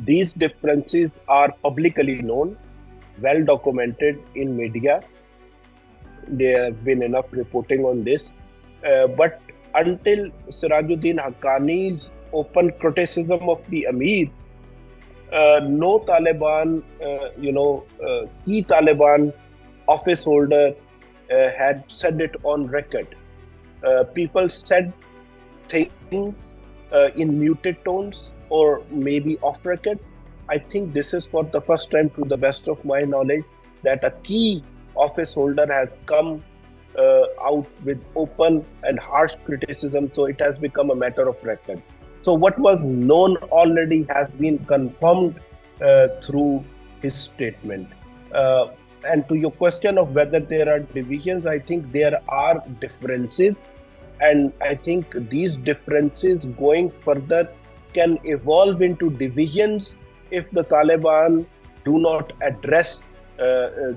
These differences are publicly known, well documented in media. There have been enough reporting on this. But until Sirajuddin Haqqani's open criticism of the Amir, no Taliban, key Taliban office holder had said it on record. People said things in muted tones or maybe off record. I think this is for the first time, to the best of my knowledge, that a key office holder has come out with open and harsh criticism. So it has become a matter of record. So what was known already has been confirmed through his statement. Uh, and to your question of whether there are divisions, I think there are differences. And I think these differences going further can evolve into divisions if the Taliban do not address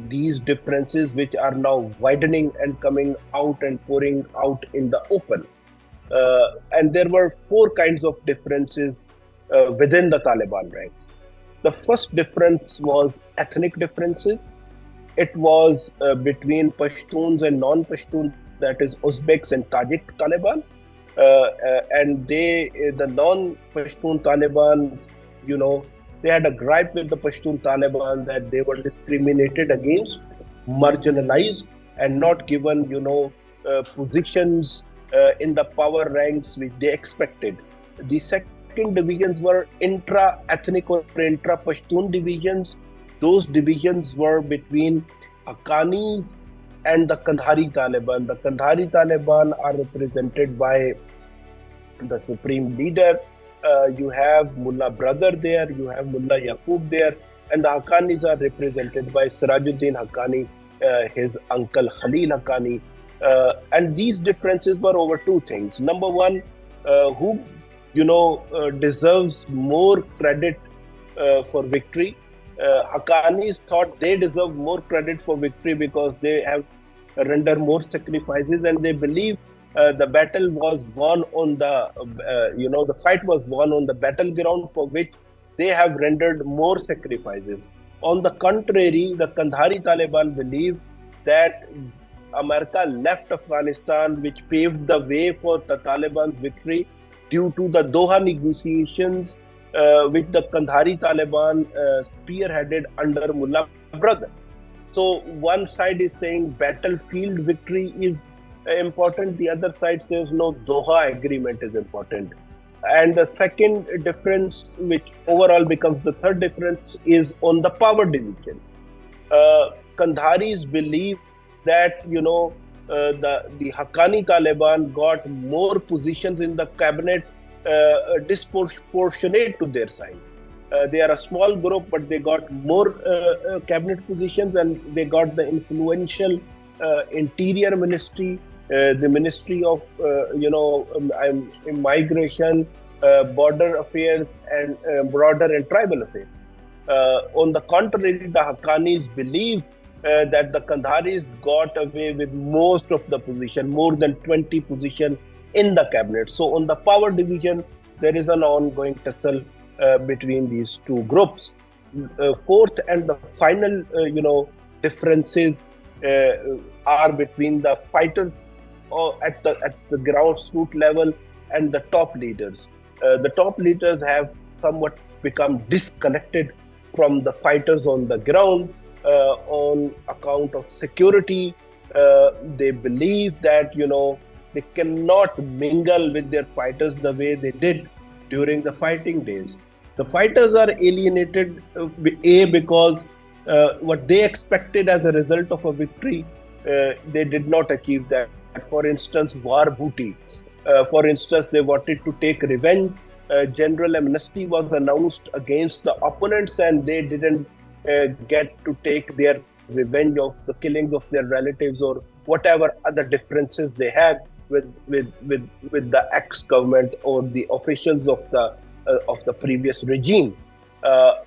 these differences, which are now widening and coming out and pouring out in the open. And there were four kinds of differences within the Taliban ranks. The first difference was ethnic differences. It was between Pashtuns and non-Pashtuns, that is Uzbeks and Tajik Taliban. And the non-Pashtun Taliban, they had a gripe with the Pashtun Taliban that they were discriminated against, marginalized, and not given, positions in the power ranks which they expected. The second divisions were intra-ethnic or intra-Pashtun divisions. Those divisions were between Haqqanis and the Kandhari Taliban. The Kandhari Taliban are represented by the supreme leader. You have Mullah Brother there, you have Mullah Yaqub there, and the Haqqanis are represented by Sirajuddin Haqqani, his uncle Khalil Haqqani. And these differences were over two things. Number one, who deserves more credit for victory. Haqqanis thought they deserve more credit for victory because they have rendered more sacrifices, and they believe the battle was won on the fight was won on the battleground for which they have rendered more sacrifices. On the contrary, the Kandhari Taliban believe that America left Afghanistan, which paved the way for the Taliban's victory due to the Doha negotiations, which the Kandhari Taliban spearheaded under Mullah Brother. So one side is saying battlefield victory is important, the other side says no, Doha agreement is important. And the second difference, which overall becomes the third difference, is on the power divisions. Kandharis believe that the Haqqani Taliban got more positions in the cabinet disproportionate to their size. They are a small group, but they got more cabinet positions, and they got the influential Interior Ministry, the Ministry of Immigration, Border Affairs, and Border and Tribal Affairs. On the contrary, the Haqqanis believe that the Kandharis got away with most of the position, more than 20 positions in the cabinet. So on the power division, there is an ongoing tussle between these two groups. Fourth and the final, differences are between the fighters at the grassroots level and the top leaders. The top leaders have somewhat become disconnected from the fighters on the ground on account of security. They believe that they cannot mingle with their fighters the way they did during the fighting days. The fighters are alienated, because what they expected as a result of a victory, they did not achieve that. For instance, war booty. For instance, they wanted to take revenge. General amnesty was announced against the opponents, and they didn't get to take their revenge of the killings of their relatives or whatever other differences they had with the ex-government or the officials of the previous regime.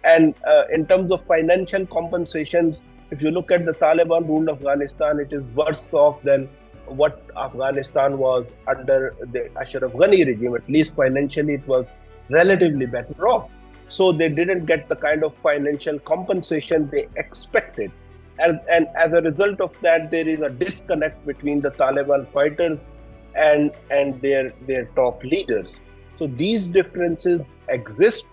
And in terms of financial compensations, if you look at the Taliban ruled Afghanistan, it is worse off than what Afghanistan was under the Ashraf Ghani regime. At least financially, it was relatively better off. so they didn't get the kind of financial compensation they expected. And as a result of that, there is a disconnect between the Taliban fighters and their top leaders. So these differences exist,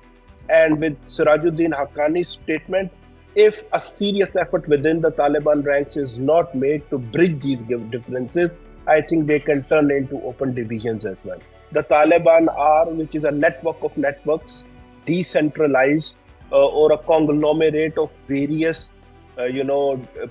and with Sirajuddin Haqqani's statement, if a serious effort within the Taliban ranks is not made to bridge these differences, I think they can turn into open divisions as well. The Taliban are, which is a network of networks, decentralized, or a conglomerate of various,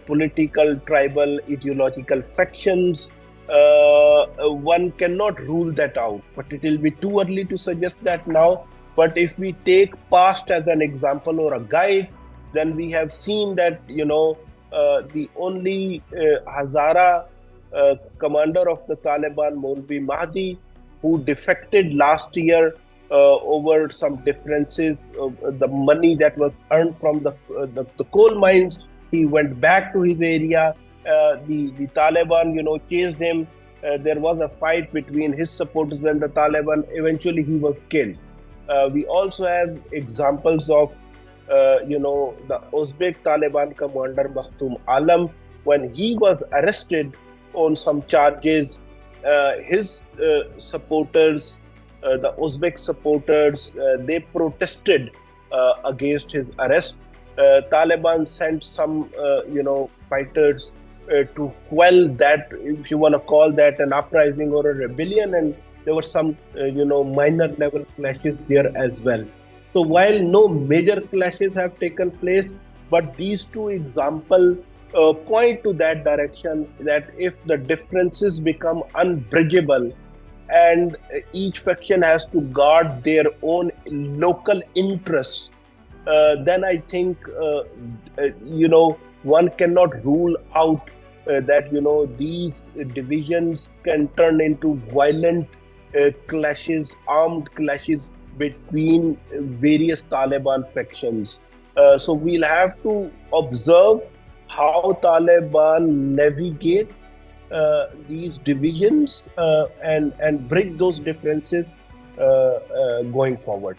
political, tribal, ideological factions. One cannot rule that out, but it will be too early to suggest that now. But if we take past as an example or a guide, then we have seen that the only Hazara commander of the Taliban, Maulvi Mahdi, who defected last year over some differences, the money that was earned from the coal mines, he went back to his area. The Taliban, chased him. There was a fight between his supporters and the Taliban. Eventually, he was killed. We also have examples of, the Uzbek Taliban commander Makhtum Alam. When he was arrested on some charges, his supporters, the Uzbek supporters, they protested against his arrest. Taliban sent some, fighters to quell that, if you want to call that an uprising or a rebellion, and there were some, minor level clashes there as well. So while no major clashes have taken place, but these two examples point to that direction, that if the differences become unbridgeable and each faction has to guard their own local interests, then I think, one cannot rule out that, these divisions can turn into violent clashes, armed clashes between various Taliban factions. So we'll have to observe how Taliban navigate these divisions and bridge those differences going forward.